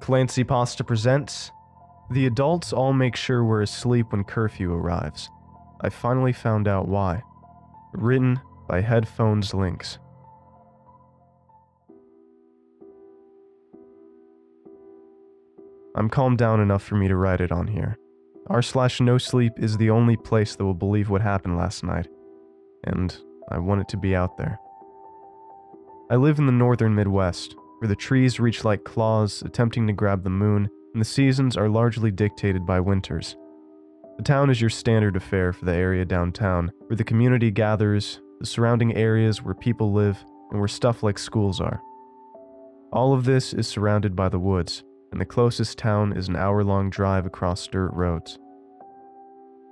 ClancyPasta presents The Adults All Make Sure We're Asleep When Curfew Arrives. I Finally Found Out Why. Written by headphoneslynx. I'm calmed down enough for me to write it on here. r/no sleep is the only place that will believe what happened last night, and I want it to be out there. I live in the northern Midwest, where the trees reach like claws attempting to grab the moon, and the seasons are largely dictated by winters. The town is your standard affair for the area downtown, where the community gathers, the surrounding areas where people live, and where stuff like schools are. All of this is surrounded by the woods, and the closest town is an hour-long drive across dirt roads.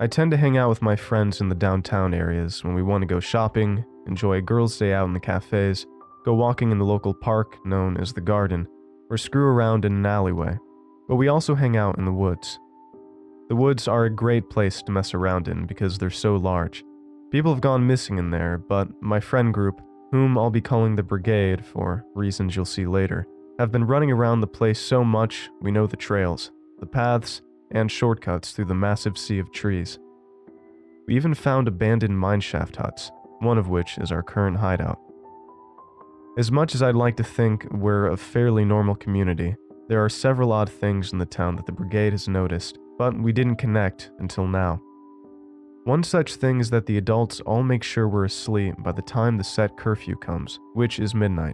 I tend to hang out with my friends in the downtown areas when we want to go shopping, enjoy a girls' day out in the cafes, go walking in the local park known as the Garden, or screw around in an alleyway. But we also hang out in the woods. The woods are a great place to mess around in because they're so large. People have gone missing in there, but my friend group, whom I'll be calling the Brigade for reasons you'll see later, have been running around the place so much we know the trails, the paths, and shortcuts through the massive sea of trees. We even found abandoned mineshaft huts, one of which is our current hideout. As much as I'd like to think we're a fairly normal community, there are several odd things in the town that the Brigade has noticed, but we didn't connect until now. One such thing is that the adults all make sure we're asleep by the time the set curfew comes, which is midnight.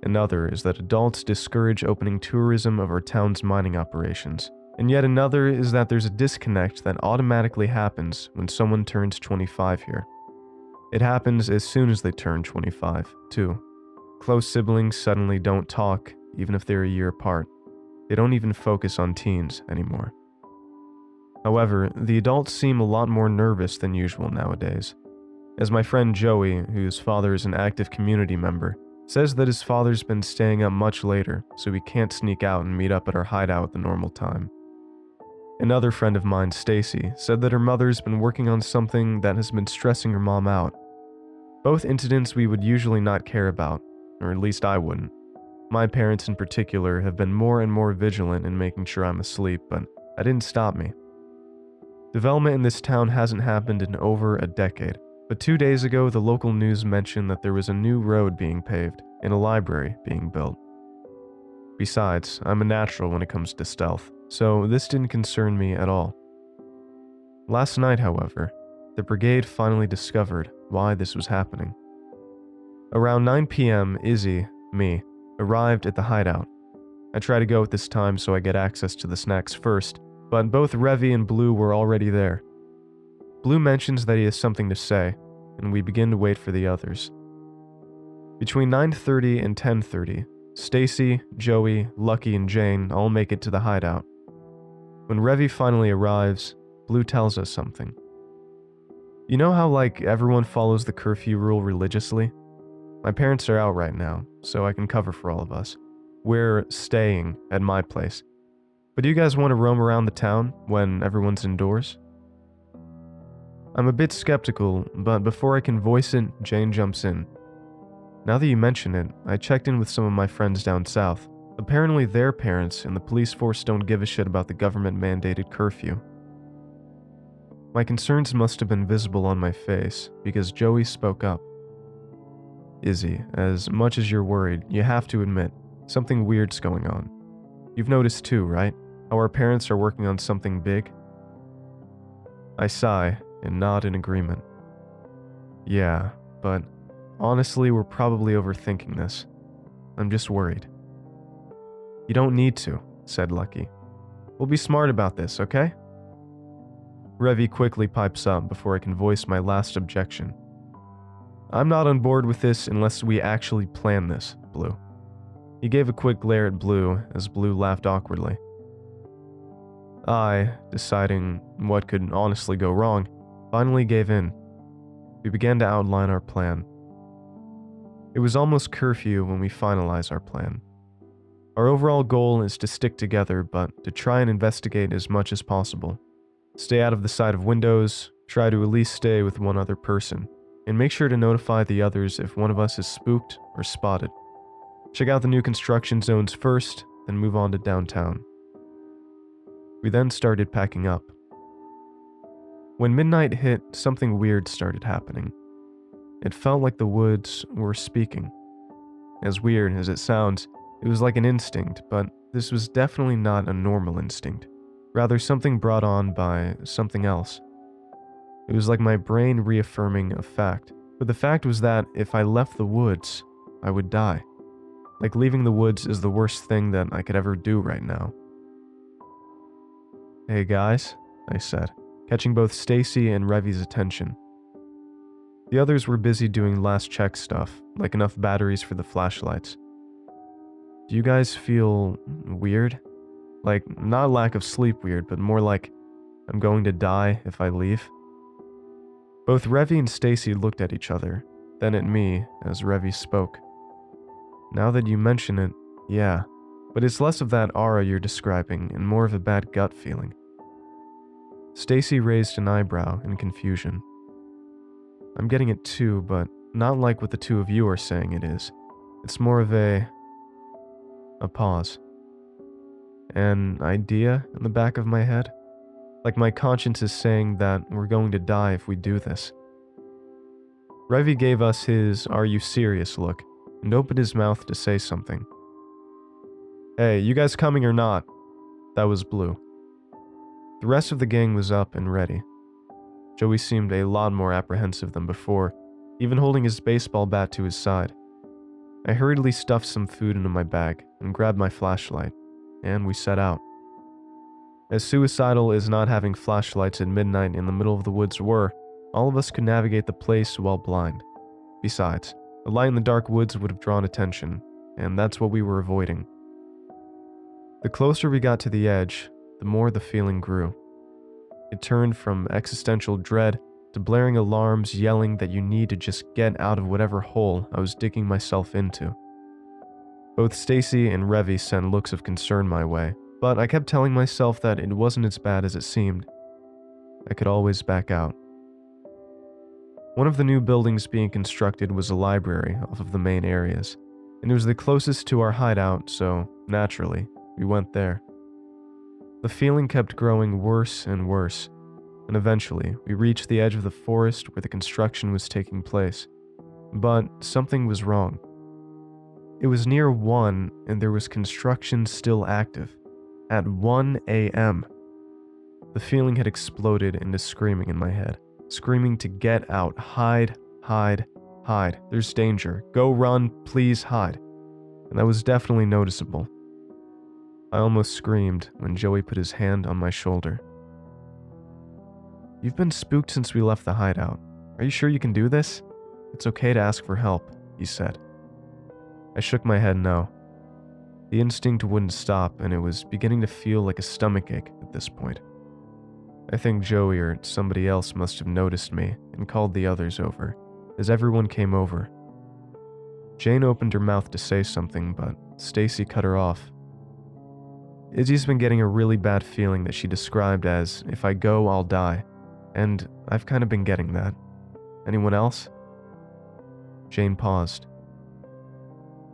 Another is that adults discourage opening tourism of our town's mining operations. And yet another is that there's a disconnect that automatically happens when someone turns 25 here. It happens as soon as they turn 25, too. Close siblings suddenly don't talk, even if they're a year apart. They don't even focus on teens anymore. However, the adults seem a lot more nervous than usual nowadays. As my friend Joey, whose father is an active community member, says that his father's been staying up much later, so he can't sneak out and meet up at our hideout at the normal time. Another friend of mine, Stacy, said that her mother's been working on something that has been stressing her mom out. Both incidents we would usually not care about, or at least I wouldn't. My parents in particular have been more and more vigilant in making sure I'm asleep, but that didn't stop me. Development in this town hasn't happened in over a decade, but 2 days ago the local news mentioned that there was a new road being paved and a library being built. Besides, I'm a natural when it comes to stealth, so this didn't concern me at all. Last night, however, the Brigade finally discovered why this was happening. Around 9 p.m., Izzy, me, arrived at the hideout. I try to go at this time so I get access to the snacks first, but both Revy and Blue were already there. Blue mentions that he has something to say, and we begin to wait for the others. Between 9:30 and 10:30, Stacy, Joey, Lucky, and Jane all make it to the hideout. When Revy finally arrives, Blue tells us something. You know how everyone follows the curfew rule religiously? My parents are out right now, so I can cover for all of us. We're staying at my place. But do you guys want to roam around the town when everyone's indoors? I'm a bit skeptical, but before I can voice it, Jane jumps in. Now that you mention it, I checked in with some of my friends down south. Apparently their parents and the police force don't give a shit about the government-mandated curfew. My concerns must have been visible on my face, because Joey spoke up. Izzy, as much as you're worried, you have to admit, something weird's going on. You've noticed too, right? How our parents are working on something big? I sigh and nod in agreement. Yeah, but honestly, we're probably overthinking this. I'm just worried. You don't need to, said Lucky. We'll be smart about this, okay? Revy quickly pipes up before I can voice my last objection. I'm not on board with this unless we actually plan this, Blue. He gave a quick glare at Blue as Blue laughed awkwardly. I, deciding what could honestly go wrong, finally gave in. We began to outline our plan. It was almost curfew when we finalized our plan. Our overall goal is to stick together, but to try and investigate as much as possible. Stay out of the sight of windows, try to at least stay with one other person, and make sure to notify the others if one of us is spooked or spotted. Check out the new construction zones first, then move on to downtown. We then started packing up. When midnight hit, something weird started happening. It felt like the woods were speaking. As weird as it sounds, it was like an instinct, but this was definitely not a normal instinct. Rather, something brought on by something else. It was like my brain reaffirming a fact, but the fact was that if I left the woods, I would die. Like leaving the woods is the worst thing that I could ever do right now. "Hey guys," I said, catching both Stacy and Revy's attention. The others were busy doing last check stuff, like enough batteries for the flashlights. "Do you guys feel weird? Like, not lack of sleep weird, but more like I'm going to die if I leave?" Both Revy and Stacy looked at each other, then at me as Revy spoke. "Now that you mention it, yeah, but it's less of that aura you're describing and more of a bad gut feeling." Stacy raised an eyebrow in confusion. "I'm getting it too, but not like what the two of you are saying it is. It's more of a pause. An idea in the back of my head? Like my conscience is saying that we're going to die if we do this." Revy gave us his "are you serious" look and opened his mouth to say something. "Hey, you guys coming or not?" That was Blue. The rest of the gang was up and ready. Joey seemed a lot more apprehensive than before, even holding his baseball bat to his side. I hurriedly stuffed some food into my bag and grabbed my flashlight, and we set out. As suicidal as not having flashlights at midnight in the middle of the woods were, all of us could navigate the place while blind. Besides, a light in the dark woods would have drawn attention, and that's what we were avoiding. The closer we got to the edge, the more the feeling grew. It turned from existential dread to blaring alarms yelling that you need to just get out of whatever hole I was digging myself into. Both Stacy and Revy sent looks of concern my way, but I kept telling myself that it wasn't as bad as it seemed. I could always back out. One of the new buildings being constructed was a library off of the main areas, and it was the closest to our hideout, so naturally, we went there. The feeling kept growing worse and worse, and eventually we reached the edge of the forest where the construction was taking place. But something was wrong. It was near 1 and there was construction still active. At 1 a.m. The feeling had exploded into screaming in my head. Screaming to get out, hide, hide, hide. There's danger. Go run, please hide. And that was definitely noticeable. I almost screamed when Joey put his hand on my shoulder. "You've been spooked since we left the hideout. Are you sure you can do this? It's okay to ask for help," he said. I shook my head no. The instinct wouldn't stop, and it was beginning to feel like a stomachache at this point. I think Joey or somebody else must have noticed me and called the others over, as everyone came over. Jane opened her mouth to say something, but Stacy cut her off. Izzy's been getting a really bad feeling that she described as, "if I go, I'll die," and I've kind of been getting that. Anyone else? Jane paused.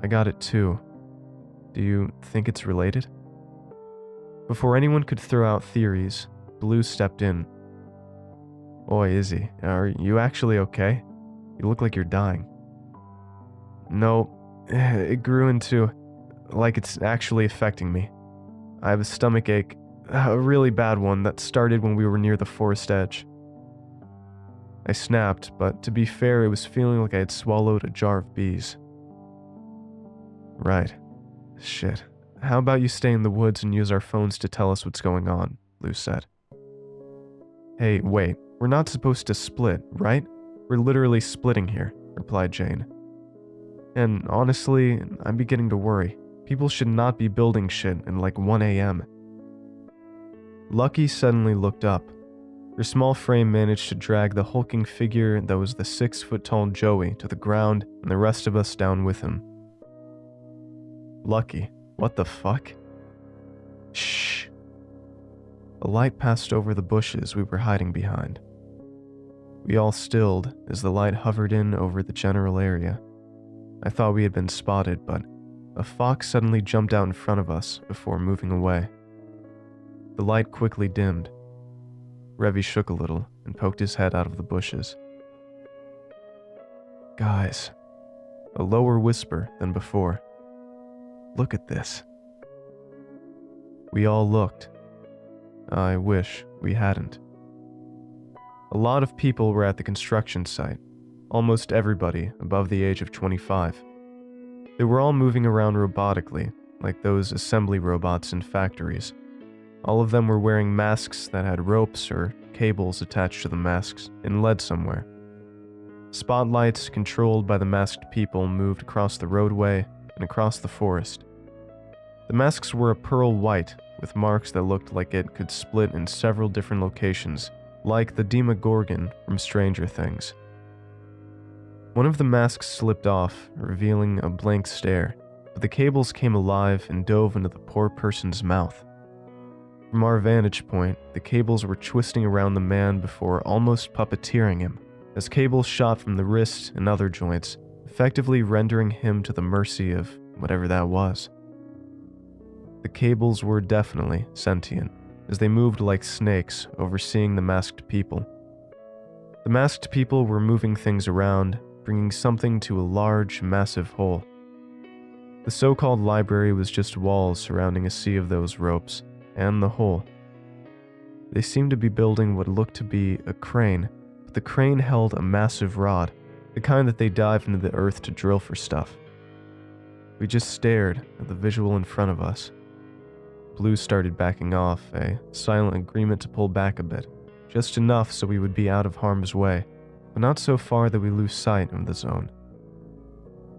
"I got it too. Do you think it's related?" Before anyone could throw out theories, Blue stepped in. "Oi, Izzy, are you actually okay? You look like you're dying." "No, it grew into, like it's actually affecting me. I have a stomachache, a really bad one that started when we were near the forest edge." I snapped, but to be fair, it was feeling like I had swallowed a jar of bees. "Right. Shit. How about you stay in the woods and use our phones to tell us what's going on," Lou said. "Hey, wait. We're not supposed to split, right? We're literally splitting here," replied Jane. "And honestly, I'm beginning to worry. People should not be building shit at like 1 a.m. Lucky suddenly looked up. Her small frame managed to drag the hulking figure that was the 6-foot-tall Joey to the ground and the rest of us down with him. "Lucky, what the fuck?" "Shh." A light passed over the bushes we were hiding behind. We all stilled as the light hovered in over the general area. I thought we had been spotted, but a fox suddenly jumped out in front of us before moving away. The light quickly dimmed. Revy shook a little and poked his head out of the bushes. "Guys," a lower whisper than before. "Look at this." We all looked. I wish we hadn't. A lot of people were at the construction site, almost everybody above the age of 25. They were all moving around robotically, like those assembly robots in factories. All of them were wearing masks that had ropes or cables attached to the masks and led somewhere. Spotlights controlled by the masked people moved across the roadway and across the forest. The masks were a pearl white with marks that looked like it could split in several different locations, like the Demogorgon from Stranger Things. One of the masks slipped off, revealing a blank stare, but the cables came alive and dove into the poor person's mouth. From our vantage point, the cables were twisting around the man before almost puppeteering him, as cables shot from the wrist and other joints, effectively rendering him to the mercy of whatever that was. The cables were definitely sentient, as they moved like snakes, overseeing the masked people. The masked people were moving things around, bringing something to a large, massive hole. The so-called library was just walls surrounding a sea of those ropes, and the hole. They seemed to be building what looked to be a crane, but the crane held a massive rod, the kind that they dive into the earth to drill for stuff. We just stared at the visual in front of us. Blue started backing off, a silent agreement to pull back a bit, just enough so we would be out of harm's way, but not so far that we lose sight of the zone.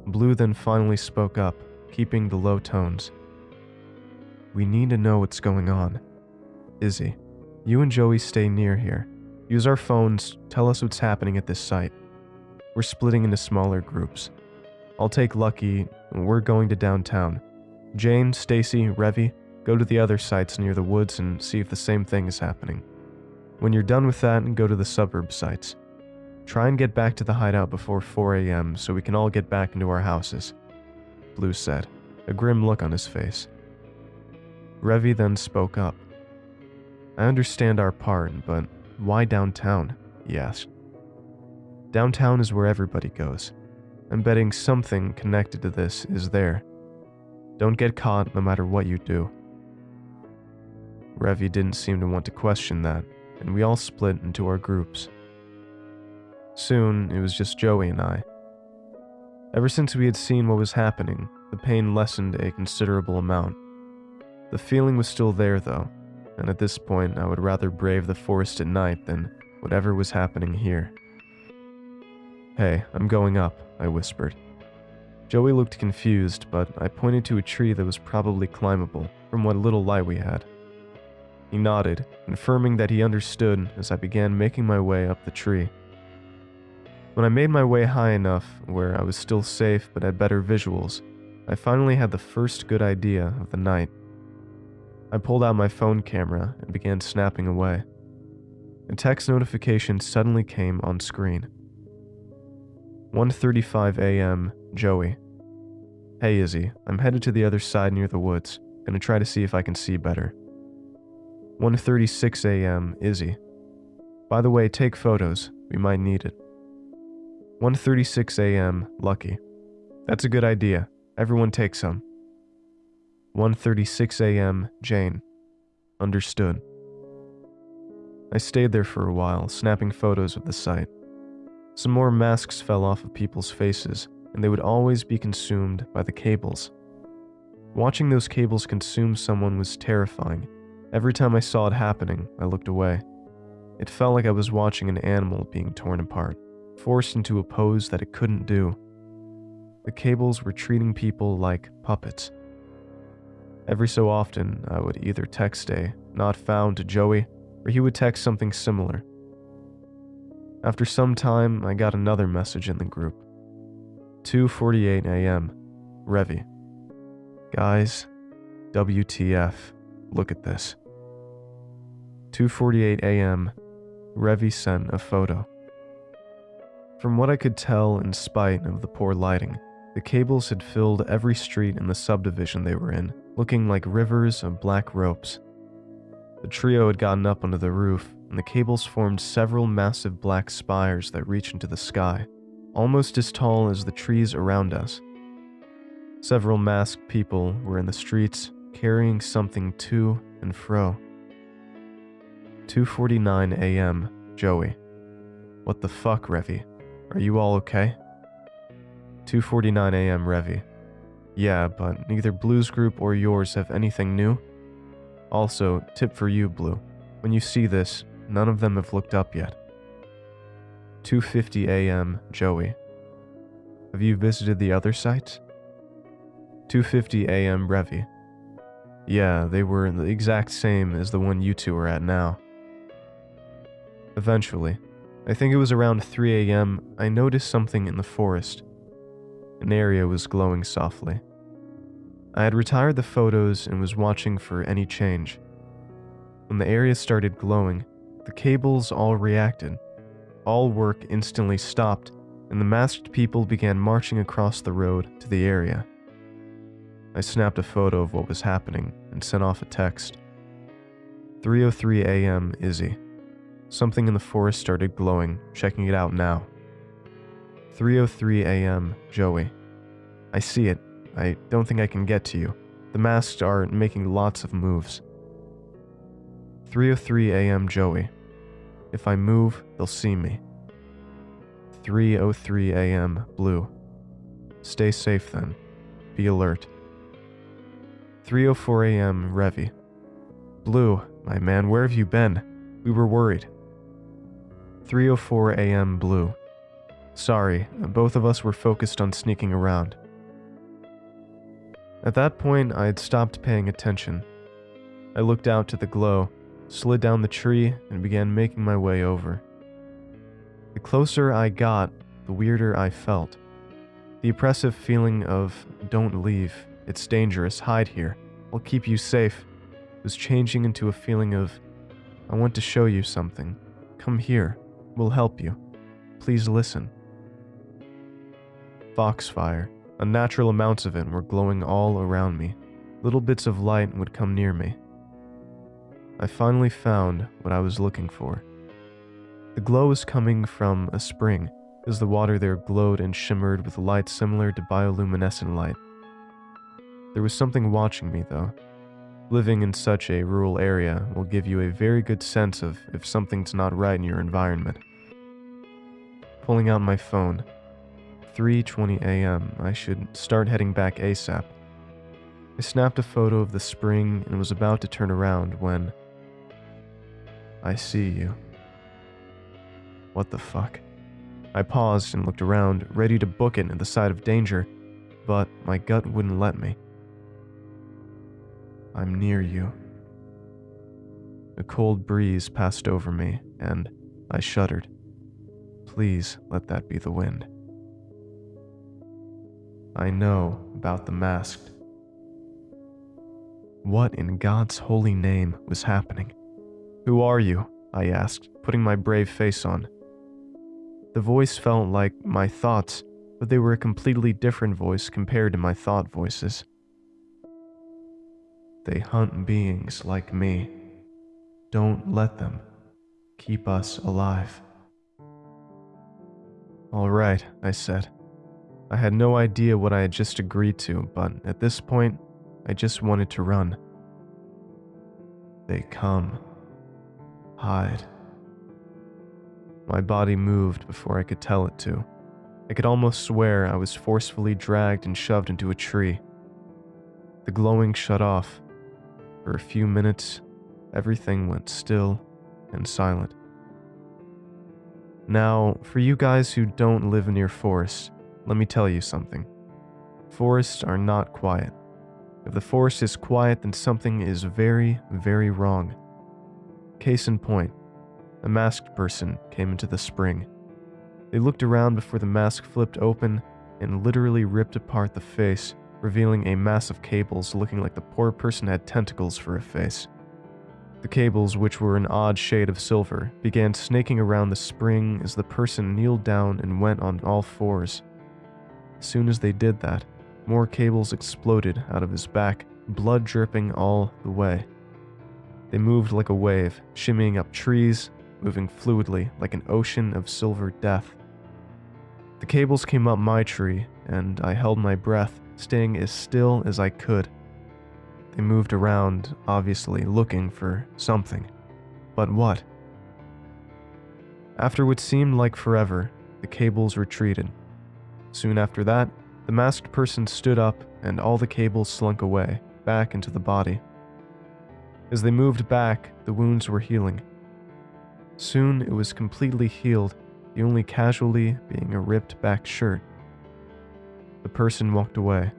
Blue then finally spoke up, keeping the low tones. "We need to know what's going on. Izzy, you and Joey stay near here. Use our phones, tell us what's happening at this site. We're splitting into smaller groups. I'll take Lucky, and we're going to downtown. Jane, Stacy, Revy, go to the other sites near the woods and see if the same thing is happening. When you're done with that, go to the suburb sites. Try and get back to the hideout before 4 a.m. so we can all get back into our houses," Blue said, a grim look on his face. Revy then spoke up. "I understand our part, but why downtown?" he asked. "Downtown is where everybody goes. I'm betting something connected to this is there. Don't get caught no matter what you do." Revy didn't seem to want to question that, and we all split into our groups. Soon, it was just Joey and I. Ever since we had seen what was happening, the pain lessened a considerable amount. The feeling was still there though, and at this point I would rather brave the forest at night than whatever was happening here. "Hey, I'm going up," I whispered. Joey looked confused, but I pointed to a tree that was probably climbable from what little light we had. He nodded, confirming that he understood as I began making my way up the tree. When I made my way high enough where I was still safe but had better visuals, I finally had the first good idea of the night. I pulled out my phone camera and began snapping away. A text notification suddenly came on screen. 1:35 a.m. Joey. "Hey Izzy, I'm headed to the other side near the woods. Gonna try to see if I can see better." 1:36 a.m. Izzy. "By the way, take photos. We might need it." 1:36 a.m. Lucky. "That's a good idea. Everyone take some." 1:36 a.m. Jane. "Understood." I stayed there for a while, snapping photos of the site. Some more masks fell off of people's faces, and they would always be consumed by the cables. Watching those cables consume someone was terrifying. Every time I saw it happening, I looked away. It felt like I was watching an animal being torn apart, forced into a pose that it couldn't do. The cables were treating people like puppets. Every so often, I would either text a "not found" to Joey, or he would text something similar. After some time, I got another message in the group. 2:48 a.m. Revy. "Guys, WTF, look at this." 2:48 a.m. Revy sent a photo. From what I could tell, in spite of the poor lighting, The cables had filled every street in the subdivision they were in, looking like rivers of black ropes. The trio had gotten up onto the roof, and the cables formed several massive black spires that reached into the sky, almost as tall as the trees around us. Several masked people were in the streets, carrying something to and fro. 2:49 a.m., Joey. What the fuck, Revy? Are you all okay? 2:49 a.m., Revy. Yeah, but neither Blue's group or yours have anything new. Also, tip for you, Blue. When you see this, none of them have looked up yet. 2:50 a.m., Joey. Have you visited the other sites? 2:50 a.m., Revy. Yeah, they were the exact same as the one you two are at now. Eventually, I think it was around 3 a.m., I noticed something in the forest. An area was glowing softly. I had retired the photos and was watching for any change. When the area started glowing, the cables all reacted. All work instantly stopped, and the masked people began marching across the road to the area. I snapped a photo of what was happening and sent off a text. 3:03 a.m. Izzy. Something in the forest started glowing, checking it out now. 3:03 a.m. Joey. I see it. I don't think I can get to you. The masks are making lots of moves. 3:03 a.m. Joey. If I move, they'll see me. 3:03 a.m. Blue. Stay safe then. Be alert. 3:04 a.m. Revy. Blue, my man, where have you been? We were worried. 3:04 a.m. Blue. Sorry, both of us were focused on sneaking around. At that point, I had stopped paying attention. I looked out to the glow, slid down the tree, and began making my way over. The closer I got, the weirder I felt. The oppressive feeling of, don't leave, it's dangerous, hide here, I'll keep you safe, was changing into a feeling of, I want to show you something. Come here, we'll help you. Please listen. Foxfire. Unnatural amounts of it were glowing all around me. Little bits of light would come near me. I finally found what I was looking for. The glow was coming from a spring, as the water there glowed and shimmered with light similar to bioluminescent light. There was something watching me, though. Living in such a rural area will give you a very good sense of if something's not right in your environment. Pulling out my phone. 3:20 a.m. I should start heading back ASAP. I snapped a photo of the spring and was about to turn around when... I see you. What the fuck? I paused and looked around, ready to book it at the sight of danger, but my gut wouldn't let me. I'm near you. A cold breeze passed over me, and I shuddered. Please let that be the wind. I know about the masked. What in God's holy name was happening? Who are you? I asked, putting my brave face on. The voice felt like my thoughts, but they were a completely different voice compared to my thought voices. They hunt beings like me. Don't let them. Keep us alive. All right, I said. I had no idea what I had just agreed to, but at this point, I just wanted to run. They come. Hide. My body moved before I could tell it to. I could almost swear I was forcefully dragged and shoved into a tree. The glowing shut off. For a few minutes, everything went still and silent. Now, for you guys who don't live near forests, let me tell you something. Forests are not quiet. If the forest is quiet, then something is very, very wrong. Case in point, a masked person came into the spring. They looked around before the mask flipped open and literally ripped apart the face, revealing a mass of cables looking like the poor person had tentacles for a face. The cables, which were an odd shade of silver, began snaking around the spring as the person kneeled down and went on all fours. As soon as they did that, more cables exploded out of his back, blood dripping all the way. They moved like a wave, shimmying up trees, moving fluidly like an ocean of silver death. The cables came up my tree, and I held my breath, staying as still as I could. They moved around, obviously looking for something. But what? After what seemed like forever, the cables retreated. Soon after that, the masked person stood up and all the cables slunk away, back into the body. As they moved back, the wounds were healing. Soon it was completely healed, the only casualty being a ripped back shirt. The person walked away.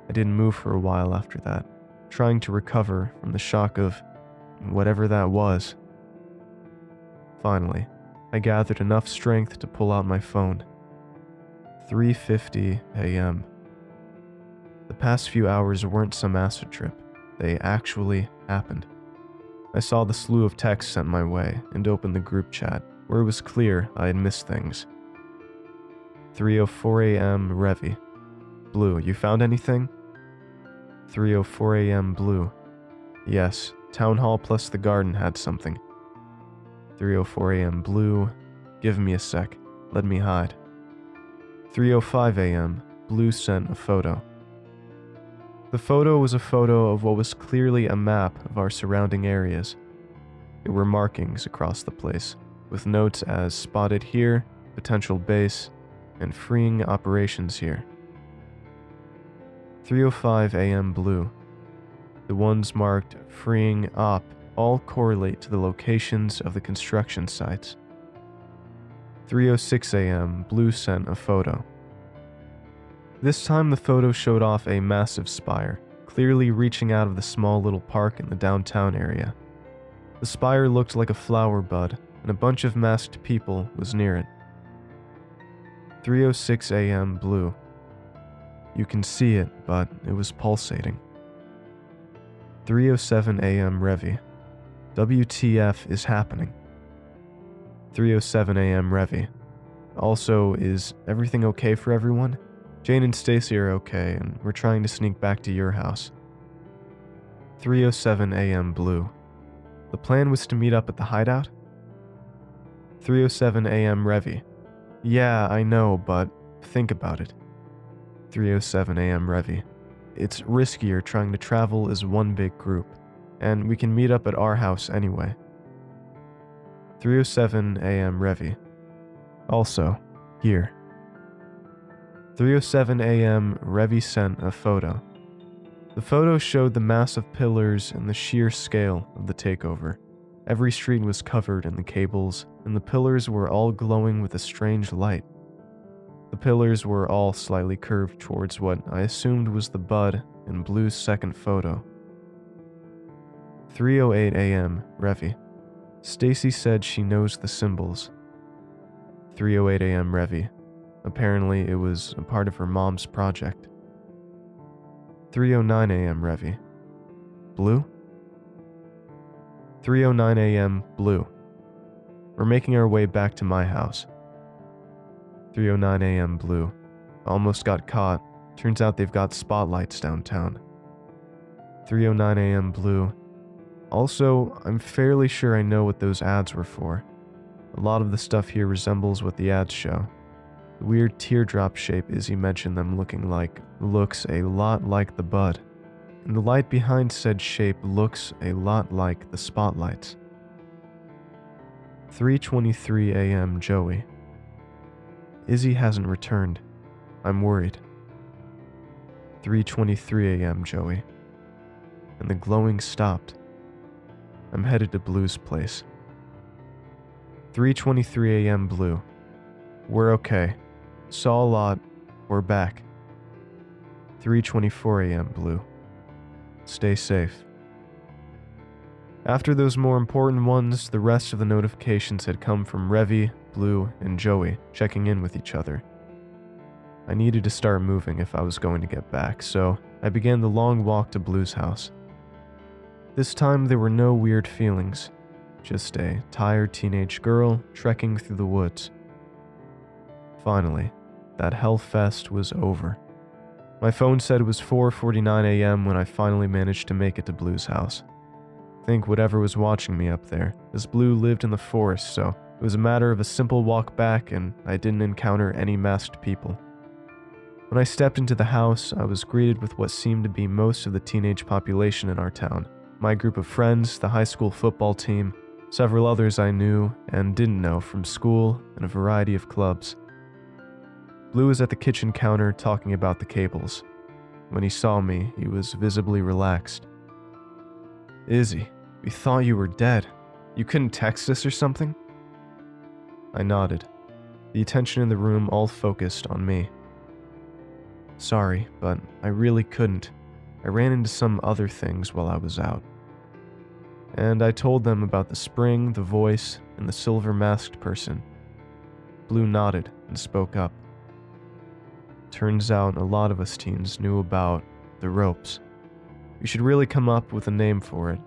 I didn't move for a while after that, trying to recover from the shock of whatever that was. Finally, I gathered enough strength to pull out my phone. 3:50 a.m. The past few hours weren't some acid trip. They actually happened. I saw the slew of texts sent my way and opened the group chat, where it was clear I had missed things. 3:04 a.m. Revy. Blue, you found anything? 3:04 a.m. Blue. Yes, Town Hall plus the garden had something. 3:04 a.m. Blue. Give me a sec. Let me hide. 3:05 a.m. Blue sent a photo. The photo was a photo of what was clearly a map of our surrounding areas. There were markings across the place, with notes as spotted here, potential base, and freeing operations here. 3:05 a.m. Blue. The ones marked freeing op all correlate to the locations of the construction sites. 3:06 a.m. Blue sent a photo. This time the photo showed off a massive spire, clearly reaching out of the small little park in the downtown area. The spire looked like a flower bud, and a bunch of masked people was near it. 3:06 a.m. Blue. You can see it, but it was pulsating. 3:07 a.m. Revy. WTF is happening? 3:07 a.m. Revy. Also, is everything okay for everyone? Jane and Stacy are okay, and we're trying to sneak back to your house. 3:07 a.m. Blue. The plan was to meet up at the hideout? 3:07 a.m. Revy. Yeah, I know, but think about it. 3:07 a.m. Revy. It's riskier trying to travel as one big group, and we can meet up at our house anyway. 3:07 a.m. Revy. Also, here. 3:07 a.m. Revy sent a photo. The photo showed the massive pillars and the sheer scale of the takeover. Every street was covered in the cables, and the pillars were all glowing with a strange light. The pillars were all slightly curved towards what I assumed was the bud in Blue's second photo. 3:08 a.m. Revy. Stacy said she knows the symbols. 3:08 a.m. Revy. Apparently it was a part of her mom's project. 3:09 a.m. Revy. Blue? 3:09 a.m. Blue. We're making our way back to my house. 3:09 a.m. Blue. Almost got caught. Turns out they've got spotlights downtown. 3:09 a.m. Blue. Also, I'm fairly sure I know what those ads were for. A lot of the stuff here resembles what the ads show. The weird teardrop shape Izzy mentioned them looking like looks a lot like the bud. And the light behind said shape looks a lot like the spotlights. 3:23 a.m. Joey. Izzy hasn't returned. I'm worried. 3:23 a.m. Joey. And the glowing stopped. I'm headed to Blue's place. 3:23 a.m. Blue. We're okay. Saw a lot. We're back. 3:24 a.m. Blue. Stay safe. After those more important ones, the rest of the notifications had come from Revy, Blue, and Joey checking in with each other. I needed to start moving if I was going to get back, so I began the long walk to Blue's house. This time there were no weird feelings, just a tired teenage girl trekking through the woods. Finally, that hellfest was over. My phone said it was 4:49 a.m. when I finally managed to make it to Blue's house. I think whatever was watching me up there, as Blue lived in the forest, so it was a matter of a simple walk back and I didn't encounter any masked people. When I stepped into the house, I was greeted with what seemed to be most of the teenage population in our town. My group of friends, the high school football team, several others I knew and didn't know from school, and a variety of clubs. Blue was at the kitchen counter talking about the cables. When he saw me, he was visibly relaxed. "Izzy, we thought you were dead. You couldn't text us or something?" I nodded, the attention in the room all focused on me. "Sorry, but I really couldn't. I ran into some other things while I was out." And I told them about the spring, the voice, and the silver masked person. Blue nodded and spoke up. Turns out a lot of us teens knew about the ropes. We should really come up with a name for it.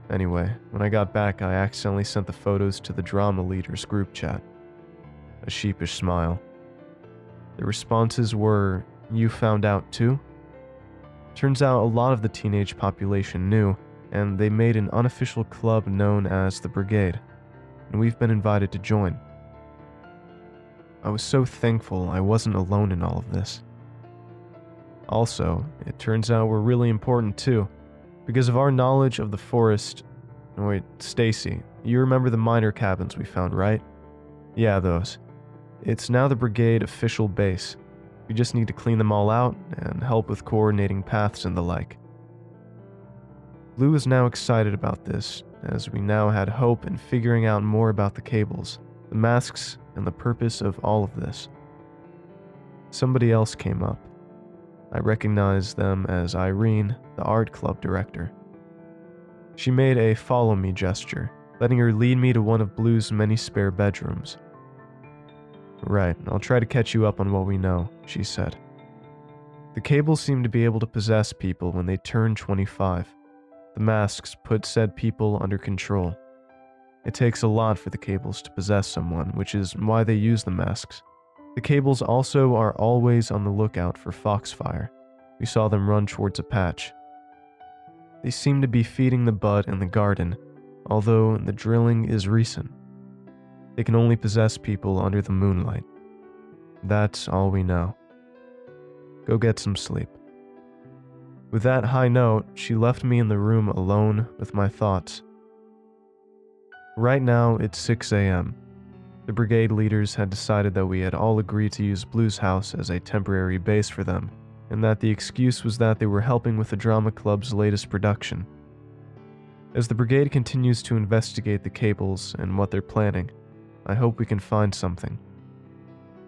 Anyway, when I got back, I accidentally sent the photos to the drama leader's group chat. A sheepish smile. The responses were, "You found out too?" Turns out a lot of the teenage population knew, and they made an unofficial club known as the Brigade, and we've been invited to join. I was so thankful I wasn't alone in all of this. Also, it turns out we're really important too, because of our knowledge of the forest. Wait, Stacy, you remember the miner cabins we found, right? Yeah, those. It's now the Brigade official base. We just need to clean them all out and help with coordinating paths and the like. Blue is now excited about this, as we now had hope in figuring out more about the cables, the masks, and the purpose of all of this. Somebody else came up. I recognized them as Irene, the art club director. She made a follow me gesture, letting her lead me to one of Blue's many spare bedrooms. "Right, I'll try to catch you up on what we know," she said. The cables seem to be able to possess people when they turn 25. The masks put said people under control. It takes a lot for the cables to possess someone, which is why they use the masks. The cables also are always on the lookout for foxfire. We saw them run towards a patch. They seem to be feeding the bud in the garden, although the drilling is recent. They can only possess people under the moonlight. That's all we know. Go get some sleep. With that high note, she left me in the room alone with my thoughts. Right now, it's 6 a.m. The brigade leaders had decided that we had all agreed to use Blue's house as a temporary base for them, and that the excuse was that they were helping with the drama club's latest production. As the brigade continues to investigate the cables and what they're planning, I hope we can find something.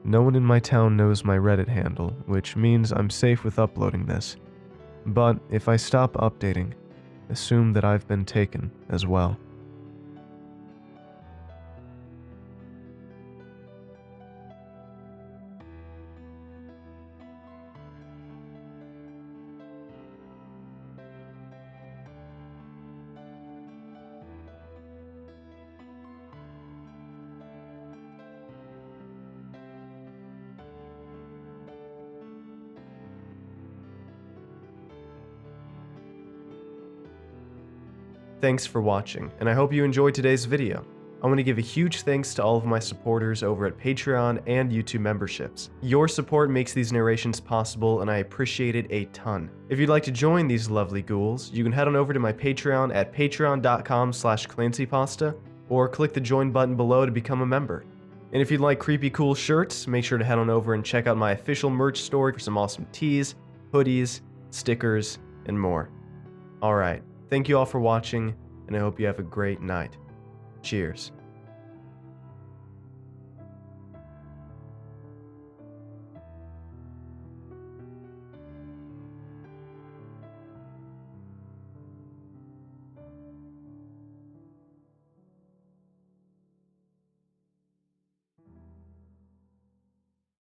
No one in my town knows my Reddit handle, which means I'm safe with uploading this. But if I stop updating, assume that I've been taken as well. Thanks for watching, and I hope you enjoyed today's video. I want to give a huge thanks to all of my supporters over at Patreon and YouTube memberships. Your support makes these narrations possible, and I appreciate it a ton. If you'd like to join these lovely ghouls, you can head on over to my Patreon at patreon.com/ClancyPasta, or click the join button below to become a member. And if you'd like creepy cool shirts, make sure to head on over and check out my official merch store for some awesome tees, hoodies, stickers, and more. Alright. Thank you all for watching, and I hope you have a great night. Cheers.